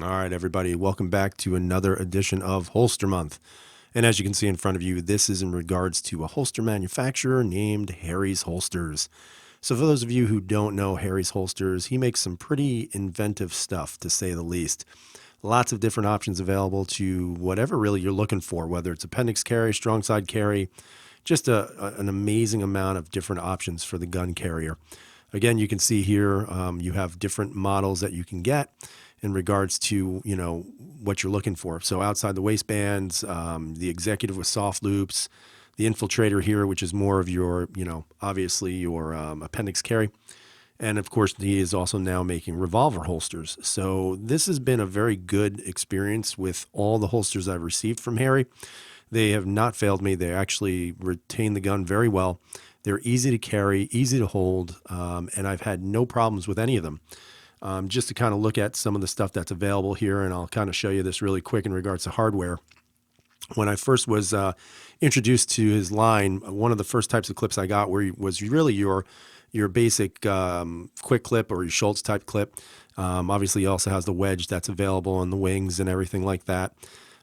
All right, everybody, welcome back to another edition of Holster Month. And as you can see in front of you, this is in regards to a holster manufacturer named Harry's Holsters. So, for those of you who don't know Harry's Holsters, he makes some pretty inventive stuff, to say the least. Lots of different options available to whatever really you're looking for, whether it's appendix carry, strong side carry, just an amazing amount of different options for the gun carrier. Again, you can see here you have different models that you can get in regards to what you're looking for. So outside the waistbands, the executive with soft loops, the infiltrator here, which is more of your obviously your appendix carry. And of course, he is also now making revolver holsters. So this has been a very good experience with all the holsters I've received from Harry. They have not failed me. They actually retain the gun very well. They're easy to carry, easy to hold, and I've had no problems with any of them. Just to kind of look at some of the stuff that's available here, and I'll kind of show you this really quick in regards to hardware. When I first was introduced to his line, one of the first types of clips I got was really your basic quick clip or your Schultz type clip. Obviously, he also has the wedge that's available on the wings and everything like that.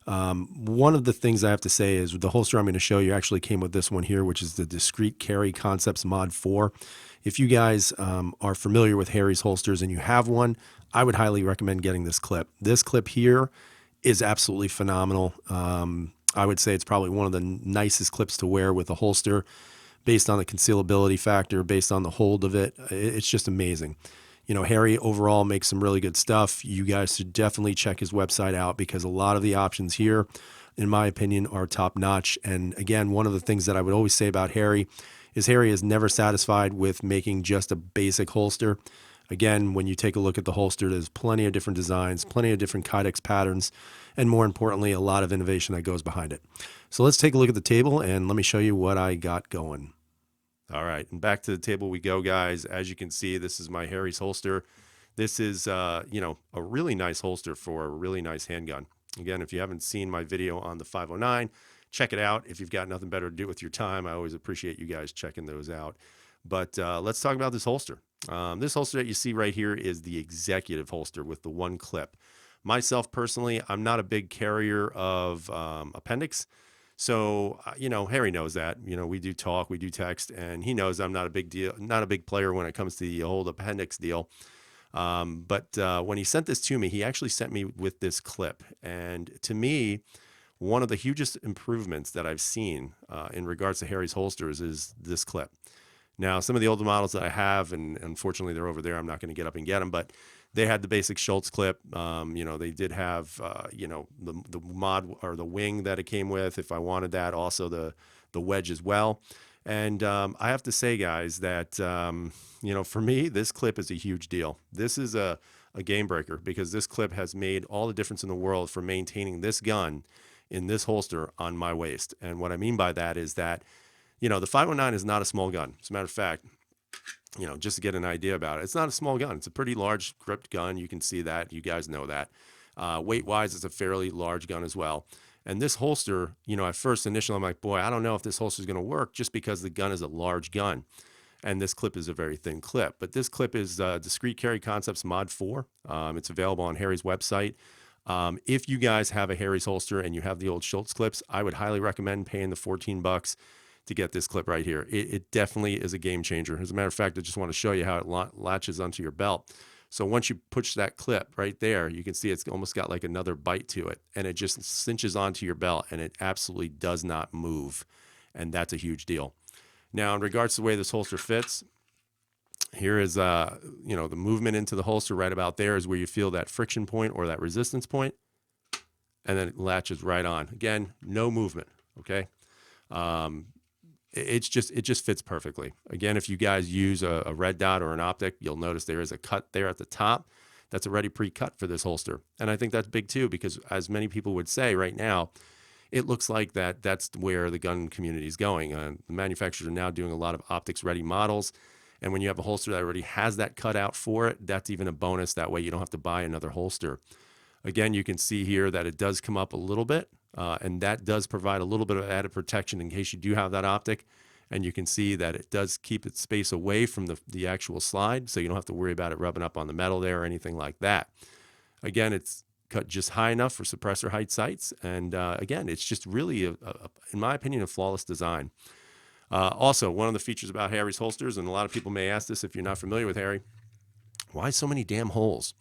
One of the things I have to say is the holster I'm going to show you actually came with this one here, which is the Discreet Carry Concepts Mod 4. If you guys are familiar with Harry's holsters and you have one, I would highly recommend getting this clip. This clip here is absolutely phenomenal. I would say it's probably one of the nicest clips to wear with a holster based on the concealability factor, based on the hold of it. It's just amazing. Harry overall makes some really good stuff. You guys should definitely check his website out because a lot of the options here, in my opinion, are top notch. And again, one of the things that I would always say about Harry is Harry is never satisfied with making just a basic holster. Again, when you take a look at the holster, there's plenty of different designs, plenty of different kydex patterns, and more importantly, a lot of innovation that goes behind it. So let's take a look at the table and let me show you what I got going. All right, and back to the table we go, guys. As you can see, this is my Harry's holster. This is, a really nice holster for a really nice handgun. Again, if you haven't seen my video on the 509, check it out. If you've got nothing better to do with your time, I always appreciate you guys checking those out. But let's talk about this holster. This holster that you see right here is the executive holster with the one clip. Myself, personally, I'm not a big carrier of appendix. So, Harry knows that. We do talk, we do text, and he knows I'm not a big player when it comes to the whole appendix deal. But when he sent this to me, he actually sent me with this clip. And to me, one of the hugest improvements that I've seen in regards to Harry's holsters is this clip. Now, some of the older models that I have, and unfortunately they're over there, I'm not going to get up and get them, but they had the basic Schultz clip. They did have, the mod or the wing that it came with, if I wanted that, also the wedge as well. And I have to say, guys, that, for me, this clip is a huge deal. This is a game breaker because this clip has made all the difference in the world for maintaining this gun in this holster on my waist. And what I mean by that is that, the 509 is not a small gun. As a matter of fact, just to get an idea about it, it's not a small gun. It's a pretty large gripped gun. You can see that. You guys know that. Weight-wise, it's a fairly large gun as well. And this holster, at first initially, I'm like, boy, I don't know if this holster is going to work just because the gun is a large gun. And this clip is a very thin clip. But this clip is Discreet Carry Concepts Mod 4. It's available on Harry's website. If you guys have a Harry's holster and you have the old Schultz clips, I would highly recommend paying the $14 to get this clip right here. It definitely is a game changer. As a matter of fact, I just want to show you how it latches onto your belt. So once you push that clip right there, you can see it's almost got like another bite to it, and it just cinches onto your belt, and it absolutely does not move, and that's a huge deal. Now, in regards to the way this holster fits, here is the movement into the holster right about there is where you feel that friction point or that resistance point, and then it latches right on. Again, no movement. Okay. It just fits perfectly. Again, if you guys use a red dot or an optic, you'll notice there is a cut there at the top that's already pre-cut for this holster. And I think that's big too, because as many people would say right now, it looks like that's where the gun community is going. The manufacturers are now doing a lot of optics ready models. And when you have a holster that already has that cut out for it, that's even a bonus. That way you don't have to buy another holster. Again, you can see here that it does come up a little bit, and that does provide a little bit of added protection in case you do have that optic. And you can see that it does keep its space away from the actual slide, so you don't have to worry about it rubbing up on the metal there or anything like that. Again, it's cut just high enough for suppressor height sights. And again, it's just really, in my opinion, a flawless design. Also, one of the features about Harry's holsters, and a lot of people may ask this if you're not familiar with Harry, why so many damn holes?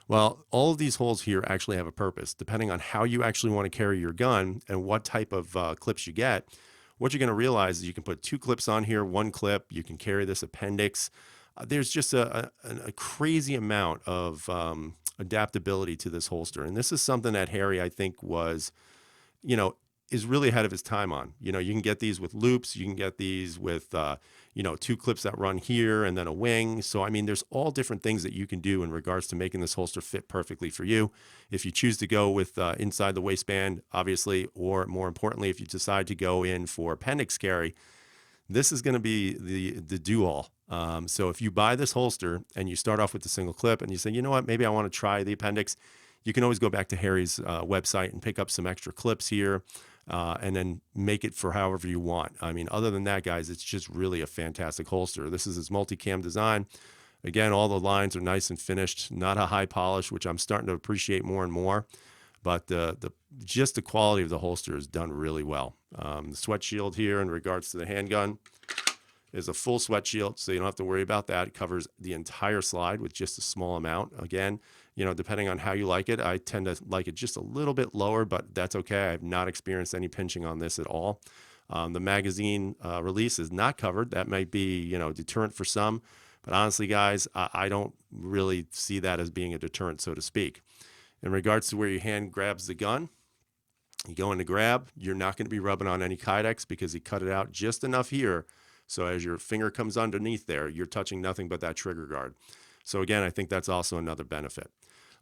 Well, all of these holes here actually have a purpose. Depending on how you actually want to carry your gun and what type of clips you get, what you're going to realize is you can put 2 clips on here, 1 clip, you can carry this appendix. There's just a crazy amount of adaptability to this holster. And this is something that Harry, I think, was, you know, is really ahead of his time on. You know, you can get these with loops, you can get these with, 2 clips that run here and then a wing. So, I mean, there's all different things that you can do in regards to making this holster fit perfectly for you. If you choose to go with inside the waistband, obviously, or more importantly, if you decide to go in for appendix carry, this is going to be the do-all. So if you buy this holster and you start off with the single clip and you say, you know what, maybe I want to try the appendix, you can always go back to Harry's website and pick up some extra clips here and then make it for however you want. I mean, other than that, guys, it's just really a fantastic holster. This is his multicam design. Again, all the lines are nice and finished, not a high polish, which I'm starting to appreciate more and more. But just the quality of the holster is done really well. The sweat shield here in regards to the handgun is a full sweat shield, so you don't have to worry about that. It covers the entire slide with just a small amount. Again, depending on how you like it, I tend to like it just a little bit lower, but that's okay. I've not experienced any pinching on this at all. The magazine release is not covered. That might be, deterrent for some, but honestly, guys, I don't really see that as being a deterrent, so to speak. In regards to where your hand grabs the gun, you go in to grab, you're not going to be rubbing on any Kydex because he cut it out just enough here. So as your finger comes underneath there, you're touching nothing but that trigger guard. So again, I think that's also another benefit.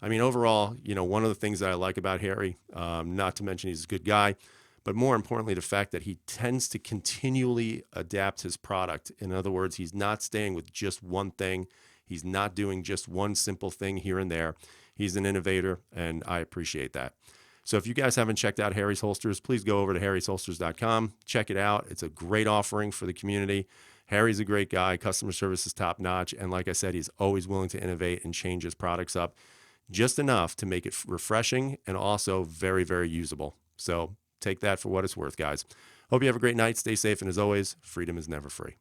I mean, overall, one of the things that I like about Harry, not to mention he's a good guy, but more importantly, the fact that he tends to continually adapt his product. In other words, he's not staying with just one thing. He's not doing just one simple thing here and there. He's an innovator, and I appreciate that. So if you guys haven't checked out Harry's Holsters, please go over to harrysholsters.com. Check it out. It's a great offering for the community. Harry's a great guy. Customer service is top notch. And like I said, he's always willing to innovate and change his products up just enough to make it refreshing and also very, very usable. So take that for what it's worth, guys. Hope you have a great night. Stay safe. And as always, freedom is never free.